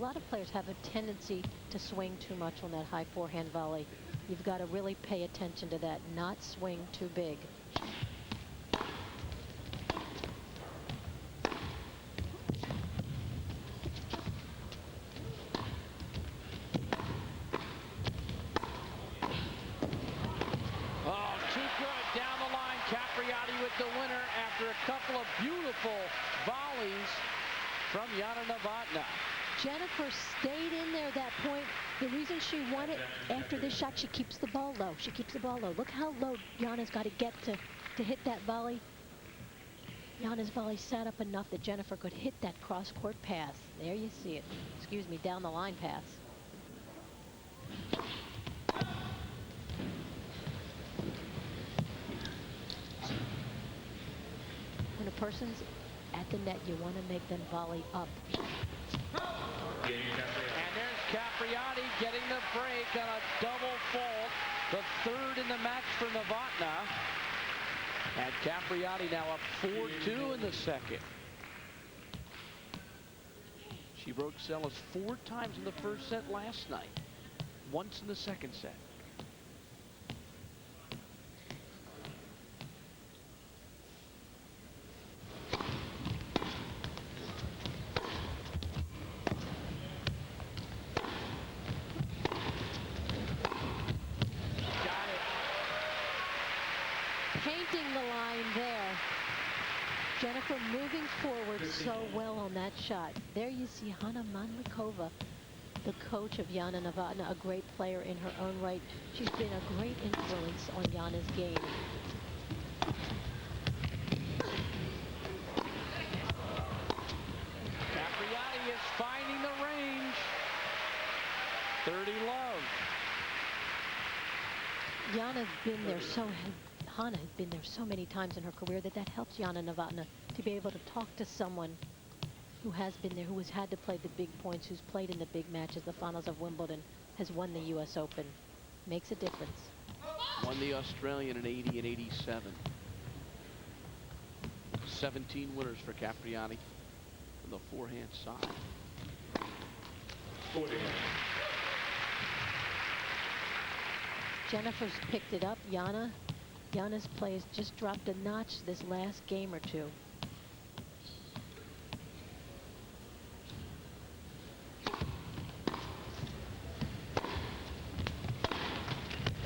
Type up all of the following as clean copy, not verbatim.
lot of players have a tendency to swing too much on that high forehand volley. You've got to really pay attention to that, not swing too big. Capriati with the winner after a couple of beautiful volleys from Jana Novotna. Jennifer stayed in there at that point. The reason she won it after this shot, she keeps the ball low. She keeps the ball low. Look how low Jana's got to get to hit that volley. Jana's volley sat up enough that Jennifer could hit that cross-court pass. There you see it. Excuse me, down the line pass. When a person's at the net, you want to make them volley up. And there's Capriati getting the break on a double fault, the third in the match for Novotna. And Capriati now up 4-2 in the second. She broke Sellis 4 times in the first set last night, once in the second set. Painting the line there. Jennifer moving forward so well on that shot. There you see Hanna Mandlikova, the coach of Jana Novotna, a great player in her own right. She's been a great influence on Jana's game. Capriati is finding the range. 30 love. Jana's been there Hanna has been there so many times in her career that helps Jana Novotna to be able to talk to someone who has been there, who has had to play the big points, who's played in the big matches, the finals of Wimbledon, has won the U.S. Open. Makes a difference. Won the Australian in 80 and 87. 17 winners for Capriati from the forehand side. 40. Jennifer's picked it up. Jana's play has just dropped a notch this last game or two.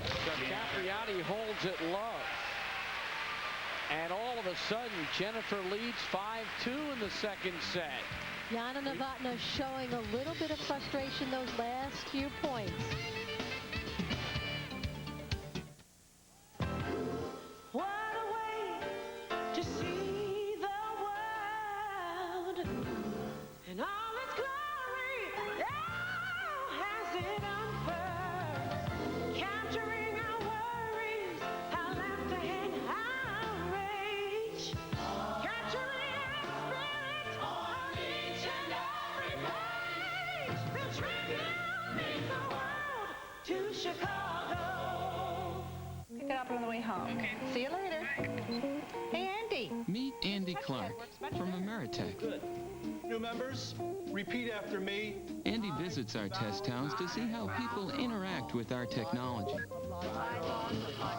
So Capriati holds it low. And all of a sudden, Jennifer leads 5-2 in the second set. Jana Novotna showing a little bit of frustration those last few points. Pick it up on the way home. Okay. See you later. Hey, Andy. Meet Andy Clark from Ameritech. Good. New members, repeat after me. Andy visits our test towns to see how people interact with our technology,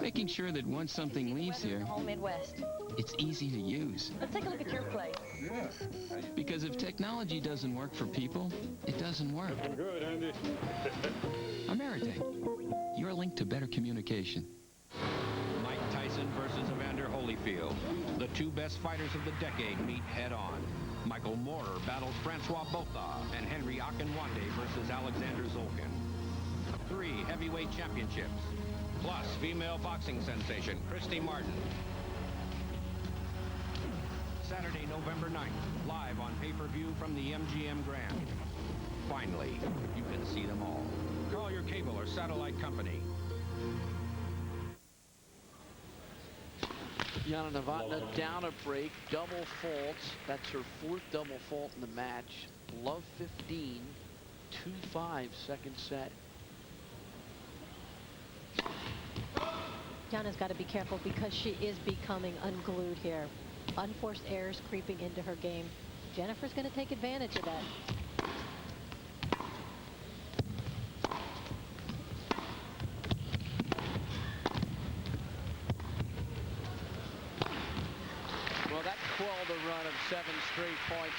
making sure that once something leaves here, Midwest. it's easy to use. Let's take a look at your place. Because if technology doesn't work for people, it doesn't work. Good, Andy. Ameritech, your link to better communication. Mike Tyson versus Evander Holyfield. The two best fighters of the decade meet head-on. Michael Moorer battles Francois Botha and Henry Akinwande versus Alexander Zolkin. 3 heavyweight championships, plus female boxing sensation Christy Martin. Saturday, November 9th, live on pay-per-view from the MGM Grand. Finally, you can see them all. Call your cable or satellite company. Jana Novotna down a break, double faults. That's her 4th double fault in the match. Love 15, 2-5 second set. Jana's got to be careful because she is becoming unglued here. Unforced errors creeping into her game. Jennifer's going to take advantage of that.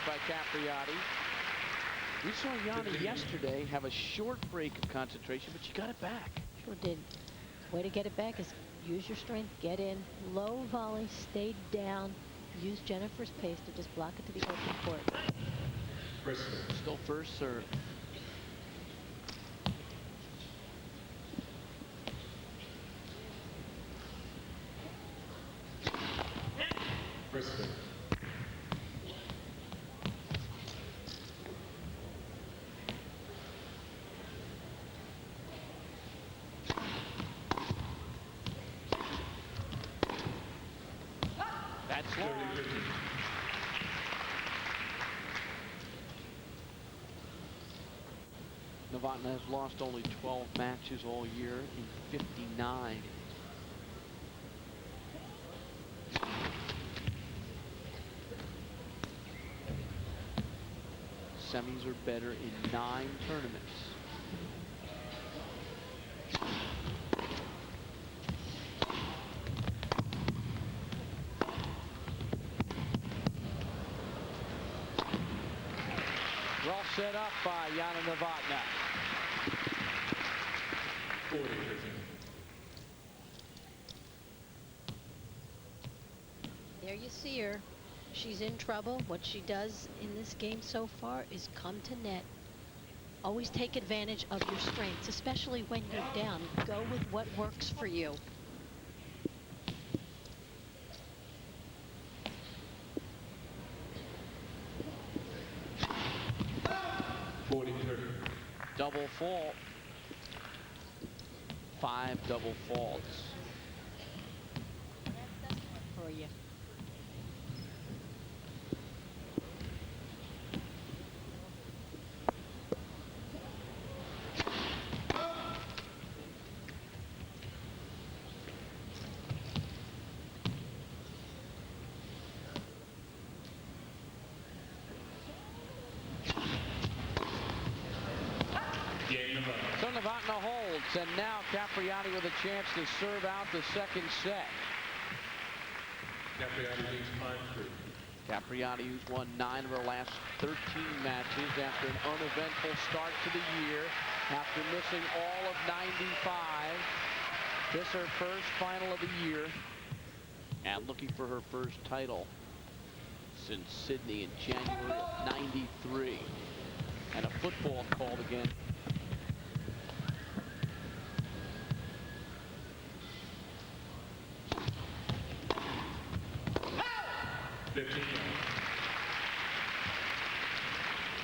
by Capriati. We saw Jana yesterday have a short break of concentration, but she got it back. Sure did. Way to get it back is use your strength, get in, low volley, stay down, use Jennifer's pace to just block it to the open court. Still first serve. That's long. Novotna has lost only 12 matches all year in 59. Semis are better in 9 tournaments. Well set up by Jana Novotna. There you see her. She's in trouble. What she does in this game so far is come to net. Always take advantage of your strengths, especially when you're down. Go with what works for you. Double fault. 5 double faults. For you. So Novotna holds, and now Capriati with a chance to serve out the second set. Capriati, who's won 9 of her last 13 matches after an uneventful start to the year, after missing all of 95. This her first final of the year, and looking for her first title since Sydney in January of 93. And a football called again.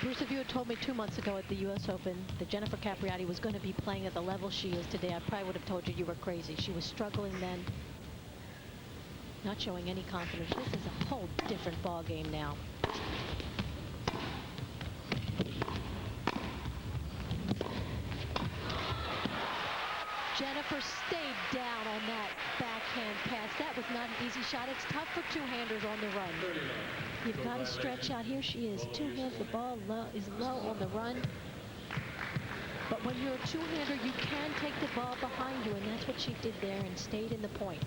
Bruce, if you had told me 2 months ago at the U.S. Open that Jennifer Capriati was going to be playing at the level she is today, I probably would have told you were crazy. She was struggling then, not showing any confidence. This is a whole different ball game now. Jennifer stayed down on that backhand pass. That was not an easy shot. It's tough for two-handers on the run. You've got to stretch out. Here she is, 2 hands. The ball is low on the run. But when you're a two-hander, you can take the ball behind you, and that's what she did there and stayed in the point.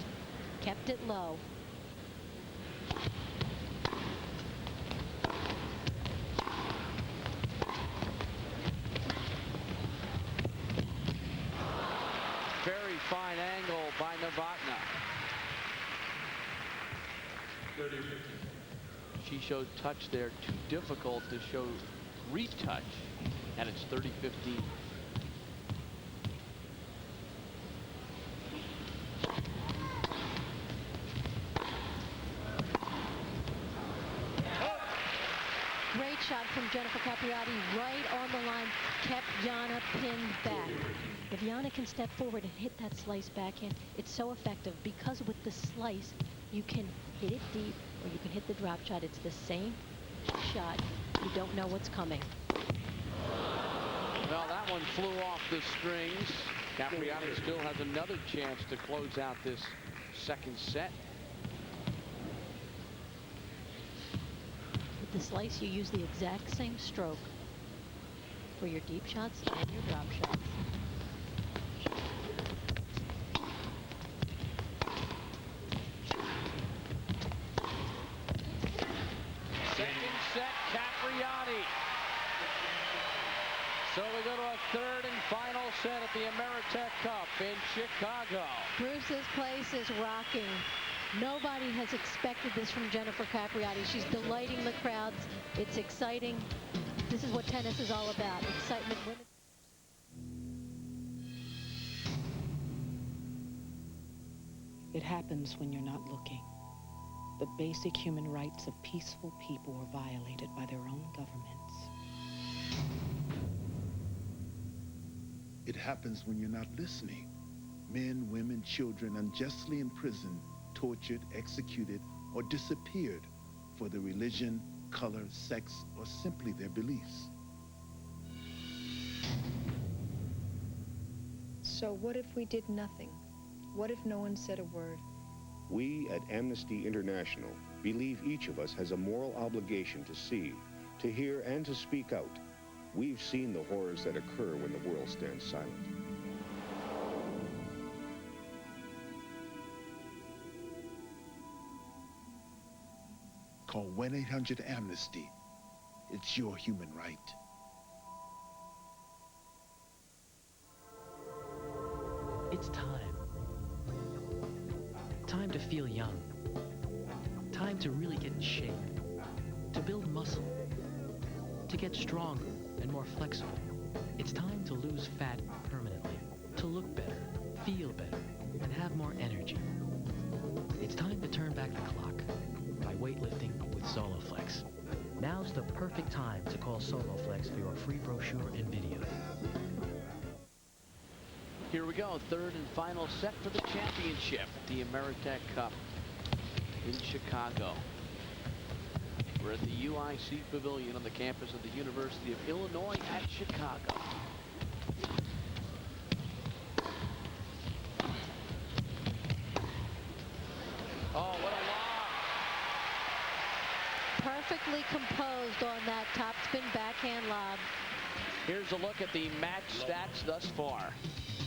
Kept it low. Very fine angle by Novotna. She showed touch there, too difficult to show retouch, and it's 30-15. Great shot from Jennifer Capriati, right on the line, kept Jana pinned back. If Jana can step forward and hit that slice backhand, it's so effective because with the slice, you can hit it deep or you can hit the drop shot. It's the same shot. You don't know what's coming. Well, that one flew off the strings. Capriati still has another chance to close out this second set. With the slice, you use the exact same stroke for your deep shots and your drop shots. Second set, set at the Ameritech Cup in Chicago. Bruce's place is rocking. Nobody has expected this from Jennifer Capriati. She's delighting the crowds. It's exciting. This is what tennis is all about. Excitement. Women. It happens when you're not looking. The basic human rights of peaceful people were violated by their own governments. It happens when you're not listening. Men, women, children unjustly imprisoned, tortured, executed, or disappeared for their religion, color, sex, or simply their beliefs. So what if we did nothing? What if no one said a word? We at Amnesty International believe each of us has a moral obligation to see, to hear, and to speak out. We've seen the horrors that occur when the world stands silent. Call 1-800-AMNESTY. It's your human right. It's time. Time to feel young. Time to really get in shape. To build muscle. To get stronger and more flexible. It's time to lose fat permanently. To look better, feel better, and have more energy. It's time to turn back the clock by weightlifting with SoloFlex. Now's the perfect time to call SoloFlex for your free brochure and video. Here we go, third and final set for the championship, the Ameritech Cup in Chicago. We're at the UIC Pavilion on the campus of the University of Illinois at Chicago. Oh, what a lob! Perfectly composed on that topspin backhand lob. Here's a look at the match stats thus far.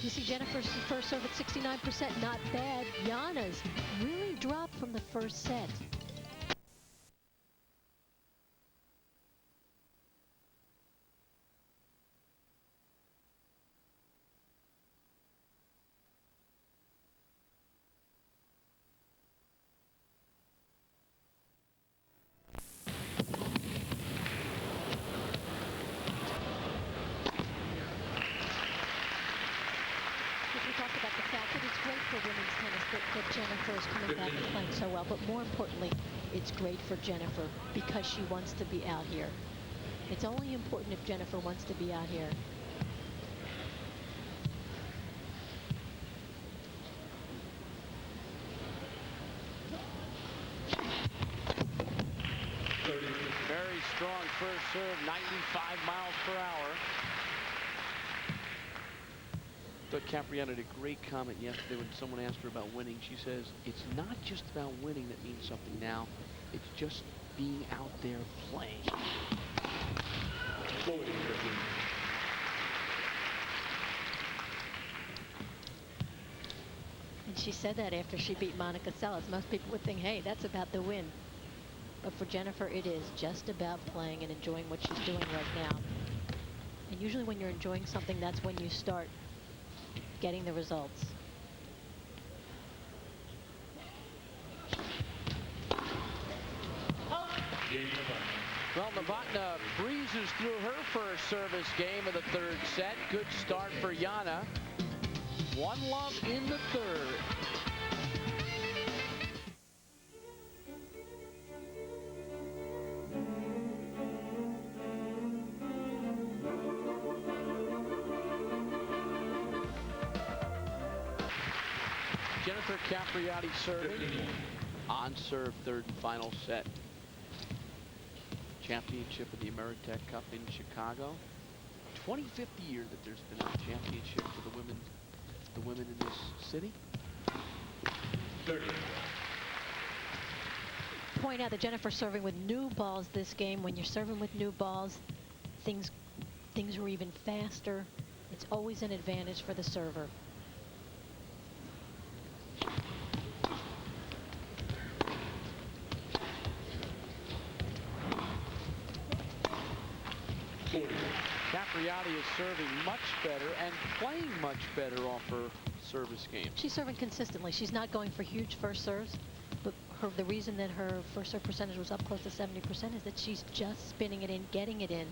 You see Jennifer's first serve at 69%, not bad. Jana's really dropped from the first set. That Jennifer is coming back and playing so well, but more importantly, it's great for Jennifer because she wants to be out here. It's only important if Jennifer wants to be out here. Very strong first serve, 95 miles per hour. But Capriati had a great comment yesterday when someone asked her about winning. She says, it's not just about winning that means something now. It's just being out there playing. And she said that after she beat Monica Seles. Most people would think, hey, that's about the win. But for Jennifer, it is just about playing and enjoying what she's doing right now. And usually when you're enjoying something, that's when you start getting the results. Well, Novotna breezes through her first service game of the third set. Good start for Jana. 1-love in the third. Jennifer Capriati serving on serve, third and final set. Championship of the Ameritech Cup in Chicago. 25th year that there's been a championship for the women in this city. 30. Point out that Jennifer serving with new balls this game. When you're serving with new balls, things are even faster. It's always an advantage for the server. Capriati is serving much better and playing much better off her service game. She's serving consistently. She's not going for huge first serves, but the reason that her first serve percentage was up close to 70% is that she's just spinning it in, getting it in.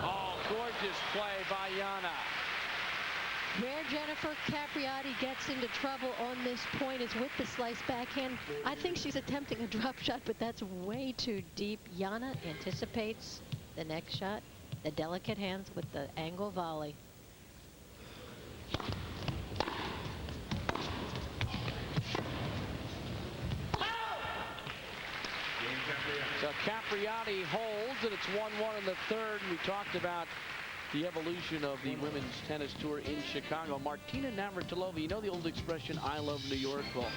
Oh, gorgeous play by Jana. Where Jennifer Capriati gets into trouble on this point is with the slice backhand. I think she's attempting a drop shot, but that's way too deep. Jana anticipates the next shot, the delicate hands with the angle volley. So Capriati holds, and it's 1-1 in the third. We talked about the evolution of the women's tennis tour in Chicago. Martina Navratilova, you know the old expression, I love New York? Well,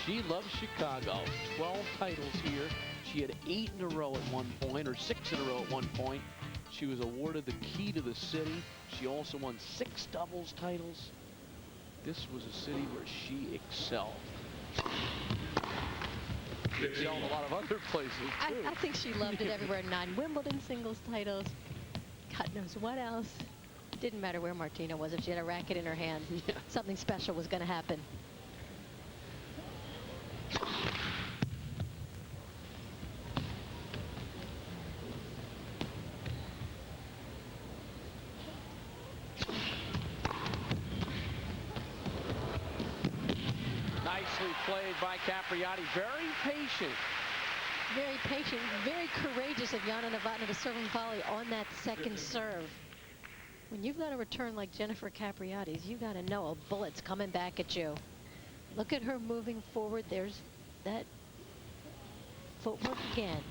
she loves Chicago. 12 titles here. She had 8 in a row at one point, or 6 in a row at one point. She was awarded the key to the city. She also won 6 doubles titles. This was a city where she excelled. She excelled a lot of other places, too. I think she loved it everywhere. 9 Wimbledon singles titles. God knows what else. Didn't matter where Martina was. If she had a racket in her hand, something special was going to happen. Nicely played by Capriati. Very patient. Very patient, very courageous of Jana Novotna to serve and volley on that second serve. When you've got a return like Jennifer Capriati's, you got to know a bullet's coming back at you. Look at her moving forward. There's that footwork again.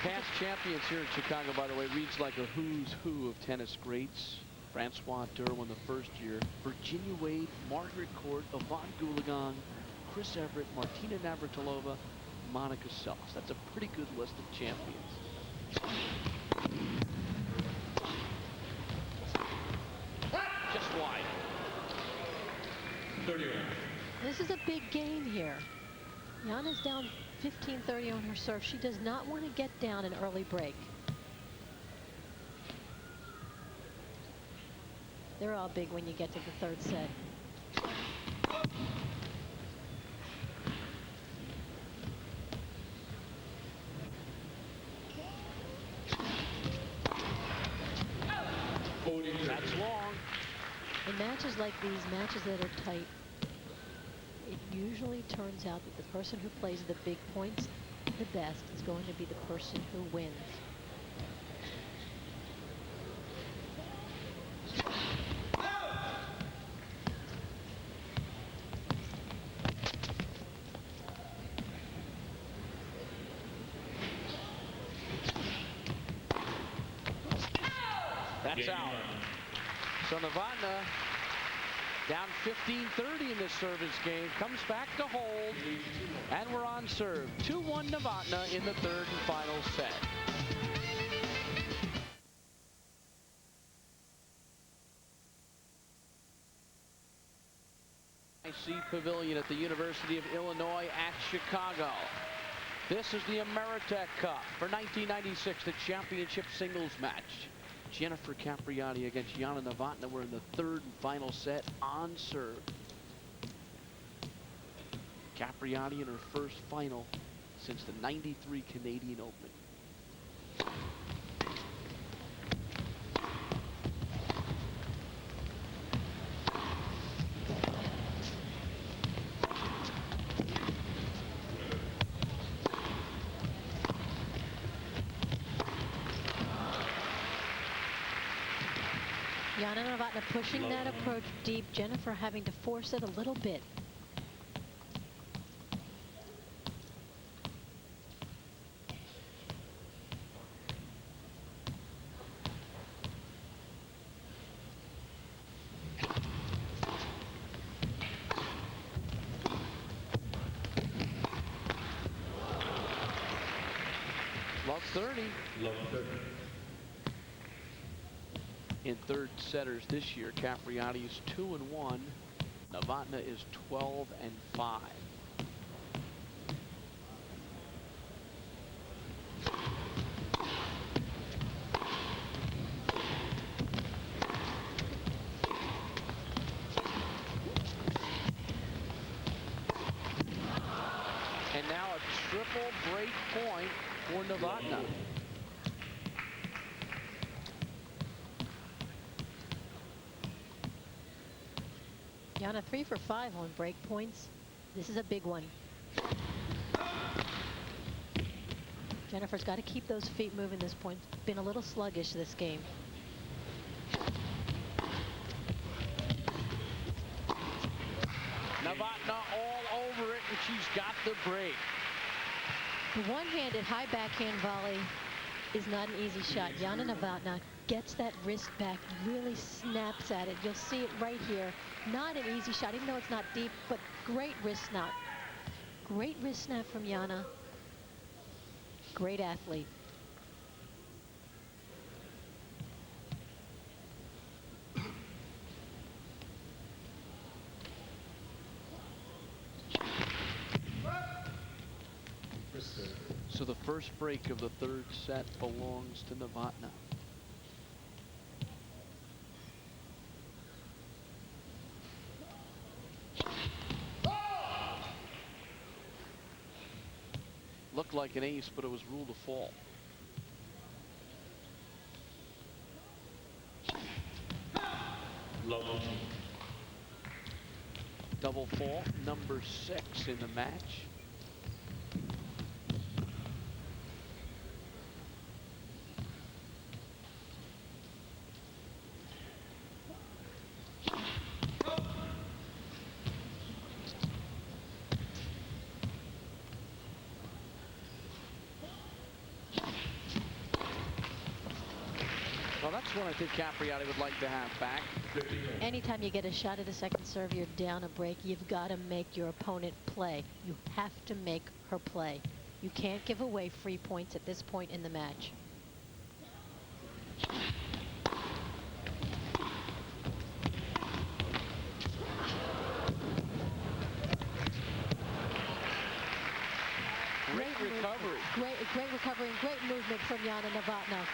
Past champions here in Chicago, by the way, reads like a who's who of tennis greats. Francois Derwin the first year, Virginia Wade, Margaret Court, Yvonne Goolagong, Chris Everett, Martina Navratilova, Monica Seles. That's a pretty good list of champions. Just wide. 31. This is a big game here. Jana's down 15-30 on her serve. She does not want to get down an early break. They're all big when you get to the third set. That's long. In matches like these, matches that are tight, it usually turns out that the person who plays the big points the best is going to be the person who wins. That's out. So Novotna down 15-30 in this service game. Comes back to hold. And we're on serve. 2-1 Novotna in the third and final set. IC Pavilion at the University of Illinois at Chicago. This is the Ameritech Cup for 1996, the championship singles match. Jennifer Capriati against Jana Novotna. We're in the third and final set on serve. Capriati in her first final since the '93 Canadian Open. Jana Novotna pushing that approach deep. Jennifer having to force it a little bit. Love 30. Love 30. in third setters this year. Capriati is 2-1. Novotna is 12-5. And now a triple break point for Novotna. Jana 3 for 5 on break points. This is a big one. Jennifer's got to keep those feet moving this point. Been a little sluggish this game. Novotna all over it, and she's got the break. The one-handed high backhand volley is not an easy shot. Jana Novotna gets that wrist back, really snaps at it. You'll see it right here. Not an easy shot, even though it's not deep, but great wrist snap. Great wrist snap from Jana. Great athlete. So the first break of the third set belongs to Novotna. Looked like an ace, but it was ruled a fault. Double fault, number 6 in the match. Well, that's one I think Capriati would like to have back. Anytime you get a shot at a second serve, you're down a break. You've got to make your opponent play. You have to make her play. You can't give away free points at this point in the match. Great recovery. Great recovery and great movement from Jana Novotna.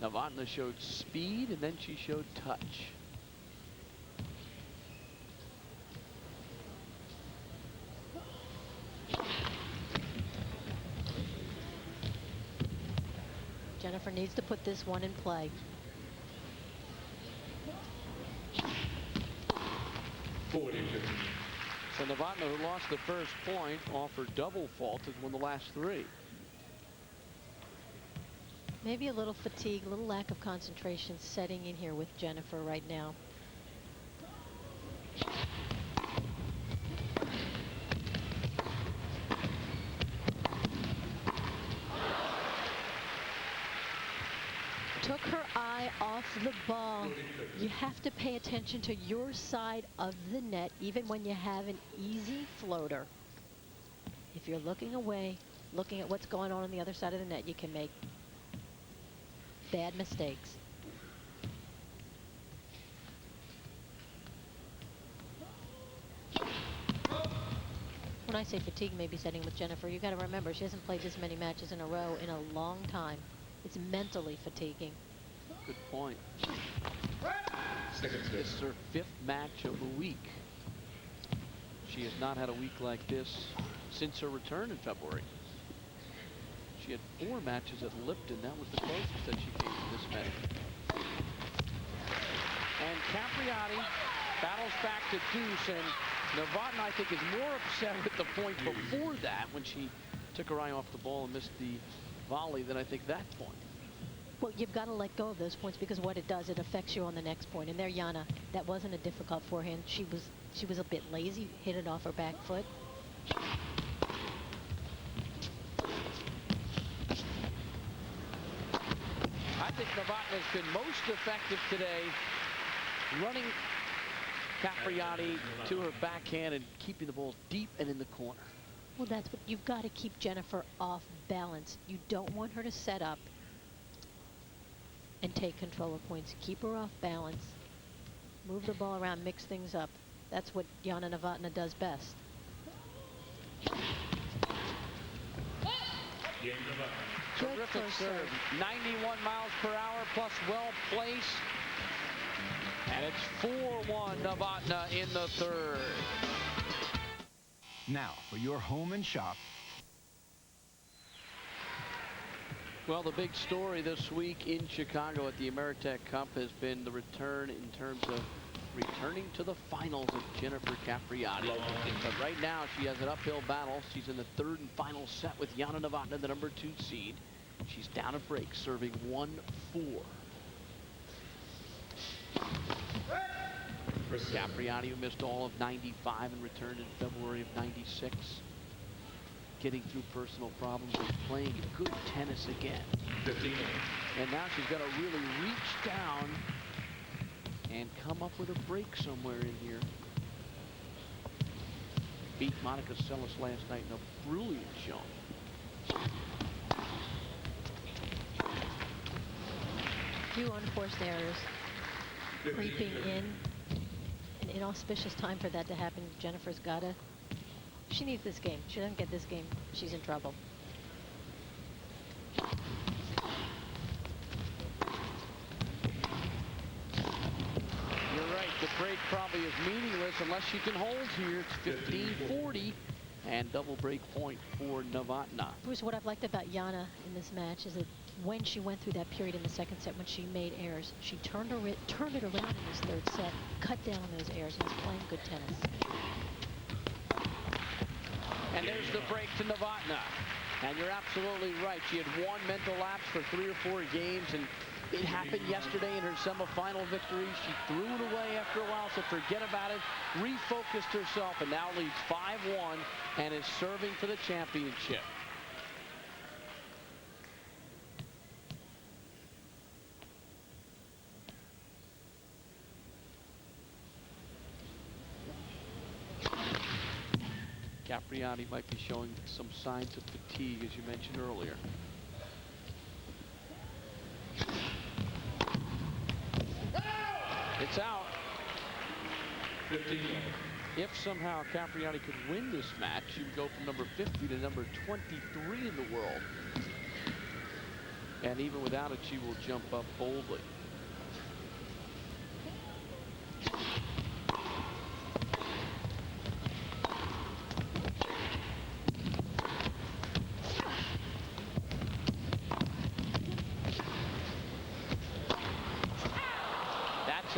Novotna showed speed, and then she showed touch. Jennifer needs to put this one in play. So Novotna, who lost the first point, offered double fault and won the last 3. Maybe a little fatigue, a little lack of concentration setting in here with Jennifer right now. Took her eye off the ball. You have to pay attention to your side of the net, even when you have an easy floater. If you're looking away, looking at what's going on the other side of the net, you can make bad mistakes. When I say fatigue may be setting with Jennifer, you got to remember she hasn't played this many matches in a row in a long time. It's mentally fatiguing. Good point. This is her 5th match of the week. She has not had a week like this since her return in February. She had 4 matches at Lipton. That was the closest that she came to this match. And Capriati battles back to deuce, and Novotna, I think, is more upset with the point before that when she took her eye off the ball and missed the volley than I think that point. Well, you've got to let go of those points because what it does, it affects you on the next point. And there, Jana, that wasn't a difficult forehand. She was a bit lazy, hit it off her back foot. I think Novotna has been most effective today, running Capriati to her backhand and keeping the ball deep and in the corner. Well, that's what you've got to keep Jennifer off balance. You don't want her to set up and take control of points. Keep her off balance. Move the ball around, mix things up. That's what Jana Novotna does best. Terrific serve. 91 miles per hour plus well placed. And it's 4-1 Novotna in the third. Now for your home and shop. Well, the big story this week in Chicago at the Ameritech Cup has been the return in terms of returning to the finals of Jennifer Capriati. But right now she has an uphill battle. She's in the third and final set with Jana Novotna, the #2 seed. She's down a break, serving 1-4. Capriati, who missed all of 95 and returned in February of 96. Getting through personal problems and playing good tennis again. 15. And now she's got to really reach down and come up with a break somewhere in here. Beat Monica Seles last night in a brilliant showing. Few unforced errors creeping in. An inauspicious time for that to happen. Jennifer's gotta. She needs this game. She doesn't get this game, she's in trouble. You're right. The break probably is meaningless unless she can hold here. It's 15-40 and double break point for Novotna. Bruce, what I've liked about Jana in this match is that when she went through that period in the second set when she made errors, she turned it around in this third set, cut down on those errors, and was playing good tennis. And there's the break to Novotna. And you're absolutely right. She had one mental lapse for 3 or 4 games, and it happened yesterday in her semifinal victory. She threw it away after a while, so forget about it. Refocused herself, and now leads 5-1 and is serving for the championship. Capriati might be showing some signs of fatigue, as you mentioned earlier. It's out. 15. If somehow Capriati could win this match, she would go from number 50 to number 23 in the world. And even without it, she will jump up boldly.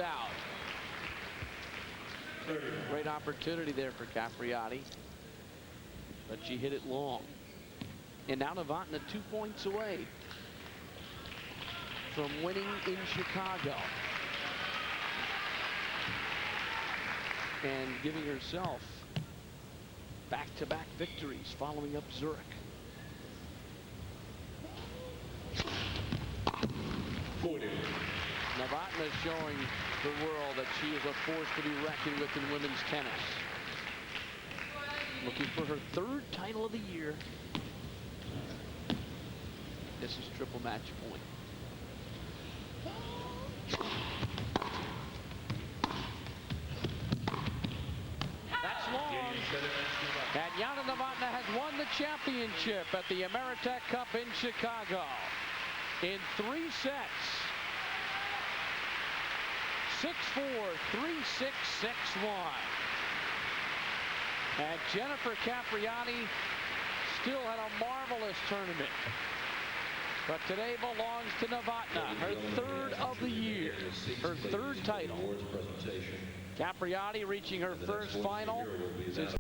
Out. Great opportunity there for Capriati, but she hit it long. And now Novotna 2 points away from winning in Chicago and giving herself back-to-back victories following up Zurich. 40. Novotna is showing the world that she is a force to be reckoned with in women's tennis. Looking for her 3rd title of the year. This is triple match point. That's long. And Jana Novotna has won the championship at the Ameritech Cup in Chicago in 3 sets. 6-4, 3-6, 6-1. And Jennifer Capriati still had a marvelous tournament. But today belongs to Novotna, her 3rd of the year, her 3rd title. Capriati reaching her 1st final since